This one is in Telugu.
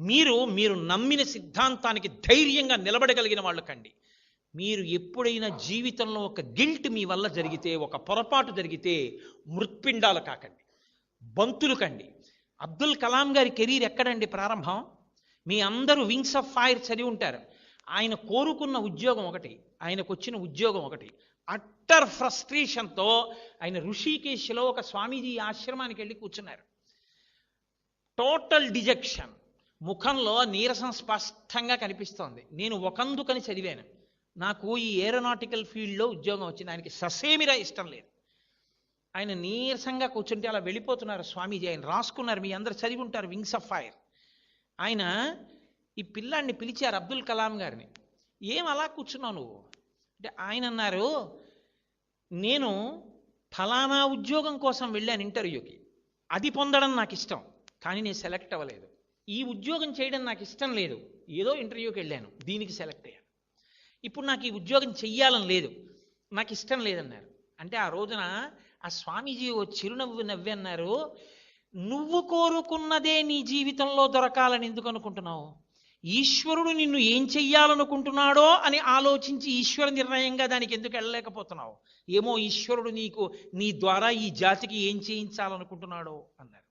మీరు మీరు నమ్మిన సిద్ధాంతానికి ధైర్యంగా నిలబడగలిగిన వాళ్ళు కండి. మీరు ఎప్పుడైనా జీవితంలో ఒక గిల్ట్ మీ వల్ల జరిగితే, ఒక పొరపాటు జరిగితే మృత్పిండాలు కాకండి, బంతులు కండి. అబ్దుల్ కలాం గారి కెరీర్ ఎక్కడండి ప్రారంభం? మీ అందరూ వింగ్స్ ఆఫ్ ఫైర్ చదివి ఉంటారు. ఆయన కోరుకున్న ఉద్యోగం ఒకటి, ఆయనకు వచ్చిన ఉద్యోగం ఒకటి. అట్టర్ ఫ్రస్ట్రేషన్తో ఆయన ఋషికేశ్లో ఒక స్వామీజీ ఆశ్రమానికి వెళ్ళి కూర్చున్నారు. టోటల్ డిజెక్షన్, ముఖంలో నీరసం స్పష్టంగా కనిపిస్తోంది. నేను ఒకందుకని చదివాను, నాకు ఈ ఏరోనాటికల్ ఫీల్డ్లో ఉద్యోగం వచ్చింది. ఆయనకి ససేమిరా ఇష్టం లేదు. ఆయన నీరసంగా కూర్చుంటే అలా వెళ్ళిపోతున్నారు స్వామీజీ. ఆయన రాసుకున్నారు, మీ అందరు చదివి ఉంటారు వింగ్స్ ఆఫ్ ఫైర్. ఆయన ఈ పిల్లాడిని పిలిచారు, అబ్దుల్ కలాం గారిని. ఏం అలా కూర్చున్నావు నువ్వు అంటే, ఆయన అన్నారు, నేను ఫలానా ఉద్యోగం కోసం వెళ్ళాను ఇంటర్వ్యూకి, అది పొందడం నాకు ఇష్టం, కానీ నేను సెలెక్ట్ అవ్వలేదు. ఈ ఉద్యోగం చేయడం నాకు ఇష్టం లేదు, ఏదో ఇంటర్వ్యూకి వెళ్ళాను, దీనికి సెలెక్ట్ అయ్యాను. ఇప్పుడు నాకు ఈ ఉద్యోగం చెయ్యాలని లేదు, నాకు ఇష్టం లేదన్నారు. అంటే ఆ రోజున ఆ స్వామీజీ ఓ చిరునవ్వు నవ్వి అన్నారు, నువ్వు కోరుకున్నదే నీ జీవితంలో దొరకాలని ఎందుకు అనుకుంటున్నావు? ఈశ్వరుడు నిన్ను ఏం చెయ్యాలనుకుంటున్నాడో అని ఆలోచించి ఈశ్వర నిర్ణయంగా దానికి ఎందుకు వెళ్ళలేకపోతున్నావు? ఏమో ఈశ్వరుడు నీకు నీ ద్వారా ఈ జాతికి ఏం చేయించాలనుకుంటున్నాడో అన్నారు.